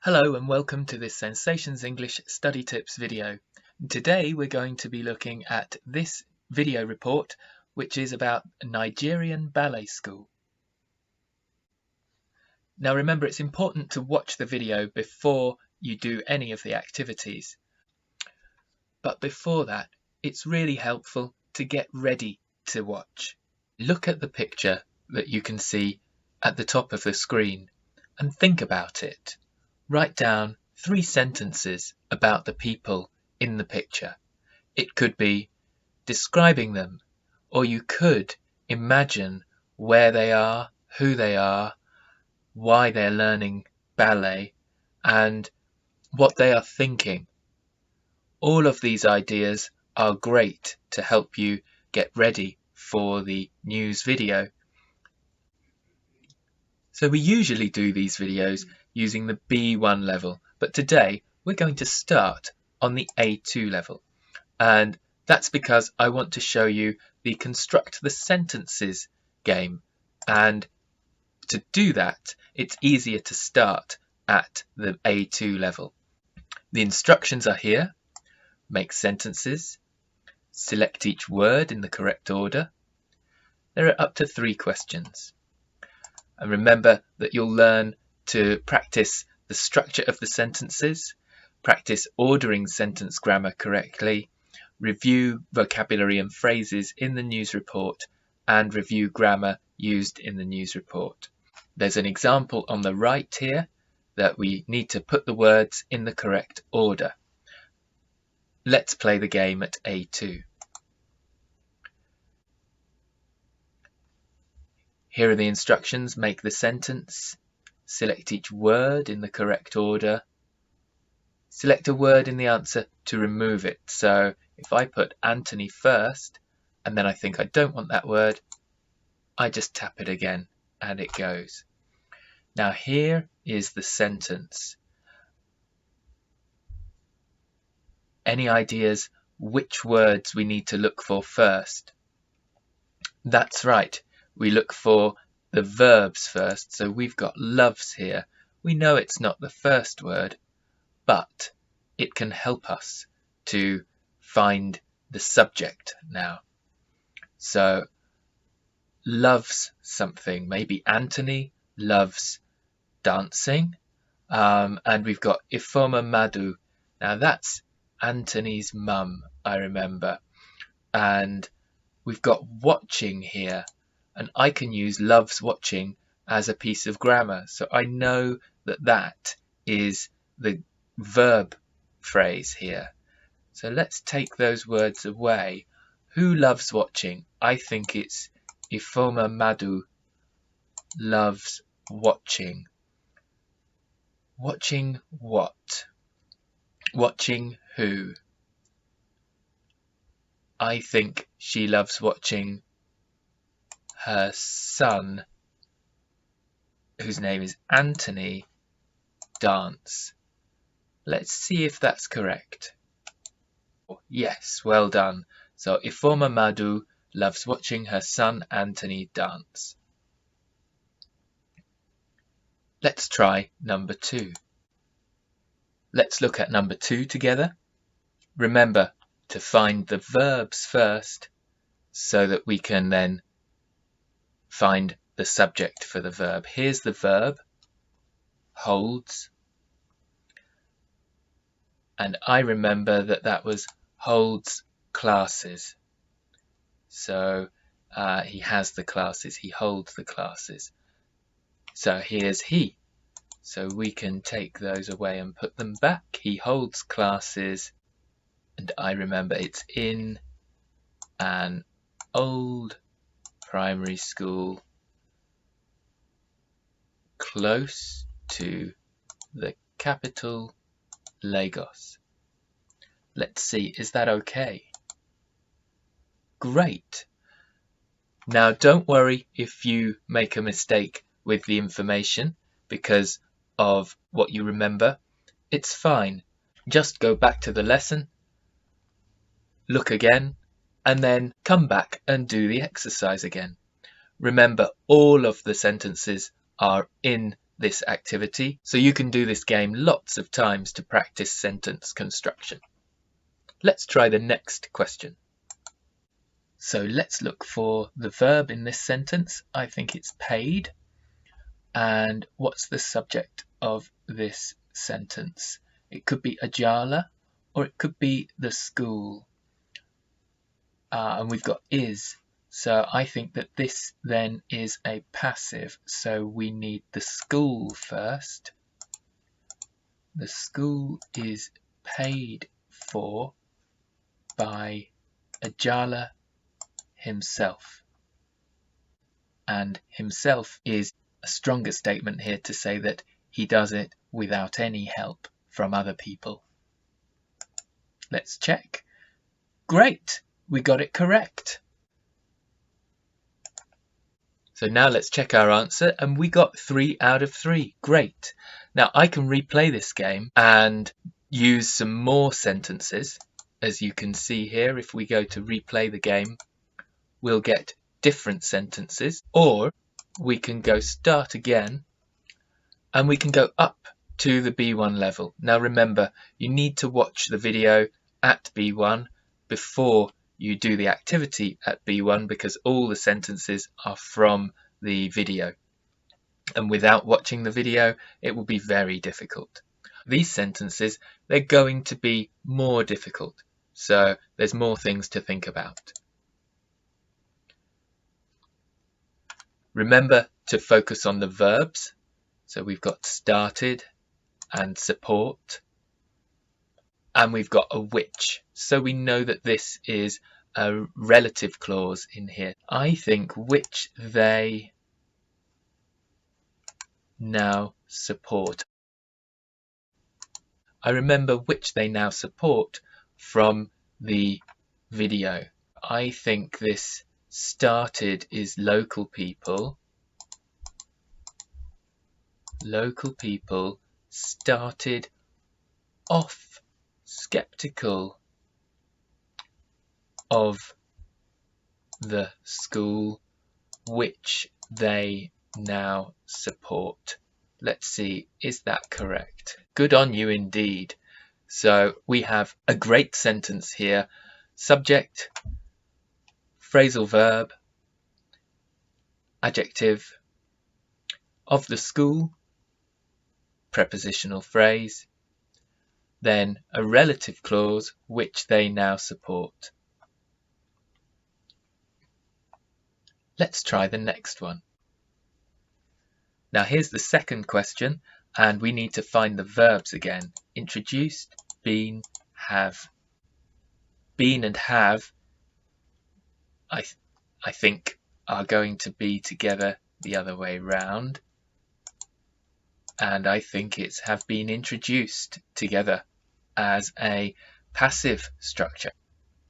Hello and welcome to this Sensations English Study Tips video. Today we're going to be looking at this video report, which is about Nigerian ballet school. Now remember, it's important to watch the video before you do any of the activities. But before that, it's really helpful to get ready to watch. Look at the picture that you can see at the top of the screen and think about it. Write down 3 sentences about the people in the picture. It could be describing them, or you could imagine where they are, who they are, why they're learning ballet, and what they are thinking. All of these ideas are great to help you get ready for the news video. So we usually do these videos using the B1 level, but today we're going to start on the A2 level. And that's because I want to show you the Construct the Sentences game. And to do that, it's easier to start at the A2 level. The instructions are here. Make sentences. Select each word in the correct order. There are up to 3 questions. And remember that you'll learn to practice the structure of the sentences, practice ordering sentence grammar correctly, review vocabulary and phrases in the news report, and review grammar used in the news report. There's an example on the right here that we need to put the words in the correct order. Let's play the game at A2. Here are the instructions. Make the sentence. Select each word in the correct order. Select a word in the answer to remove it. So if I put Anthony first, and then I think I don't want that word, I just tap it again and it goes. Now here is the sentence. Any ideas which words we need to look for first? That's right. We look for the verbs first, so we've got loves here. We know it's not the first word, but it can help us to find the subject now. So, loves something. Maybe Anthony loves dancing, and we've got Ifeoma Madu. Now that's Anthony's mum, I remember. And we've got watching here. And I can use loves watching as a piece of grammar. So I know that that is the verb phrase here. So let's take those words away. Who loves watching? I think it's Ifeoma Madu loves watching. Watching what? Watching who? I think she loves watching her son, whose name is Anthony, dance. Let's see if that's correct. Yes, well done. So Ifeoma Madu loves watching her son Anthony dance. Let's try number 2. Let's look at number 2 together. Remember to find the verbs first so that we can then find the subject for the verb. Here's the verb, holds. And I remember that that was holds classes. So he has the classes, he holds the classes. So here's he. So we can take those away and put them back. He holds classes. And I remember it's in an old primary school close to the capital, Lagos. Let's see, is that okay? Great. Now don't worry if you make a mistake with the information because of what you remember. It's fine. Just go back to the lesson, look again, and then come back and do the exercise again. Remember, all of the sentences are in this activity, so you can do this game lots of times to practice sentence construction. Let's try the next question. So let's look for the verb in this sentence. I think it's paid. And what's the subject of this sentence? It could be Ajala, or it could be the school. And we've got is. So I think that this then is a passive. So we need the school first. The school is paid for by Ajala himself. And himself is a stronger statement here to say that he does it without any help from other people. Let's check. Great, we got it correct. So now let's check our answer, and we got 3 out of 3. Great. Now I can replay this game and use some more sentences. As you can see here, if we go to replay the game, we'll get different sentences, or we can go start again and we can go up to the B1 level. Now remember, you need to watch the video at B1 before you do the activity at B1, because all the sentences are from the video, and without watching the video it will be very difficult. These sentences, they're going to be more difficult, so there's more things to think about. Remember to focus on the verbs. So we've got started and support, and we've got a which. So we know that this is a relative clause in here. I think which they now support. I remember which they now support from the video. I think this started is local people. Local people started off skeptical of the school which they now support. Let's see, is that correct? Good on you indeed. So we have a great sentence here. Subject, phrasal verb, adjective, of the school, prepositional phrase, then a relative clause which they now support. Let's try the next one. Now here's the second question, and we need to find the verbs again. Introduced, been, have. Been and have, I think, are going to be together the other way round. And I think it's have been introduced together as a passive structure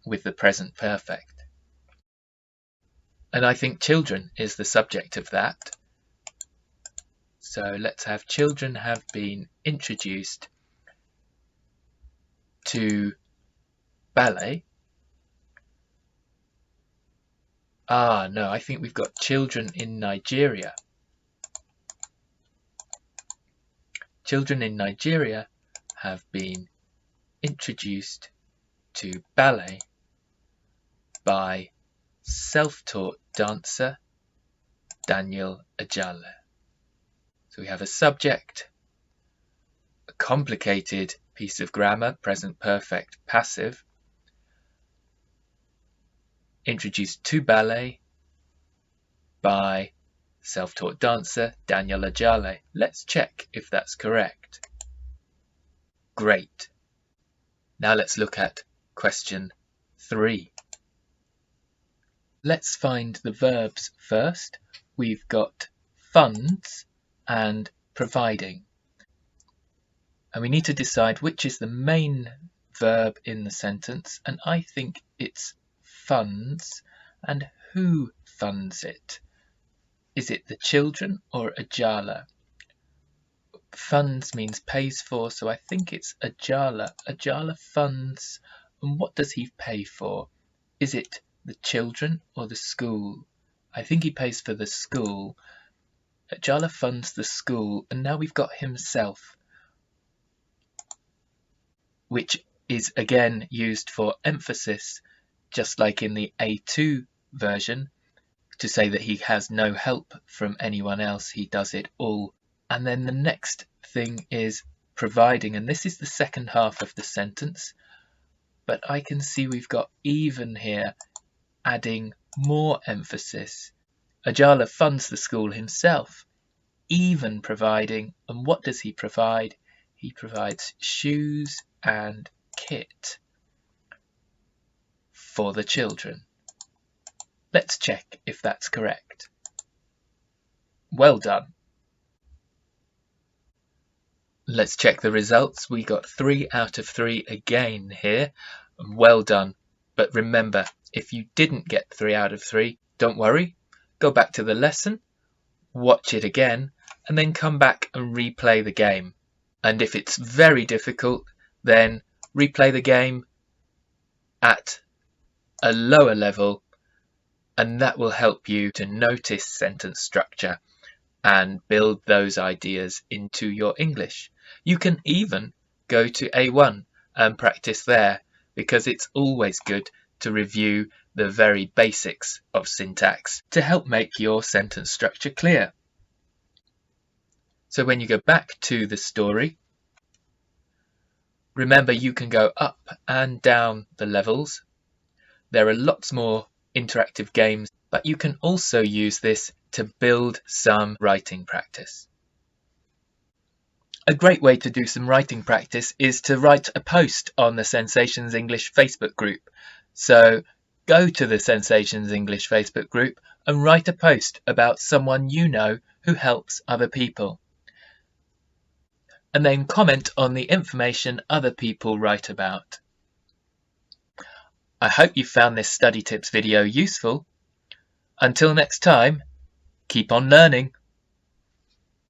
with the present perfect. And I think children is the subject of that. So let's have children have been introduced to ballet. No, I think we've got children in Nigeria. Children in Nigeria have been introduced to ballet by self-taught dancer Daniel Ajala. So we have a subject, a complicated piece of grammar, present perfect passive, introduced to ballet by self-taught dancer Daniel Ajala. Let's check if that's correct. Great. Now let's look at question 3. Let's find the verbs first. We've got funds and providing. And we need to decide which is the main verb in the sentence, and I think it's funds. And who funds it? Is it the children or Ajala? Funds means pays for, so I think it's Ajala. Ajala funds. And what does he pay for? Is it the children or the school? I think he pays for the school. Ajala funds the school, and now we've got himself, which is again used for emphasis, just like in the A2 version, to say that he has no help from anyone else, he does it all. And then the next thing is providing, and this is the second half of the sentence, but I can see we've got even here, adding more emphasis. Ajala funds the school himself, even providing, and what does he provide? He provides shoes and kit for the children. Let's check if that's correct. Well done. Let's check the results. We got 3 out of 3 again here. Well done. But remember, if you didn't get 3 out of 3, don't worry. Go back to the lesson, watch it again, and then come back and replay the game. And if it's very difficult, then replay the game at a lower level, and that will help you to notice sentence structure and build those ideas into your English. You can even go to A1 and practice there, because it's always good to review the very basics of syntax to help make your sentence structure clear. So when you go back to the story, remember you can go up and down the levels. There are lots more interactive games, but you can also use this to build some writing practice. A great way to do some writing practice is to write a post on the Sensations English Facebook group. So go to the Sensations English Facebook group and write a post about someone you know who helps other people. And then comment on the information other people write about. I hope you found this study tips video useful. Until next time, keep on learning.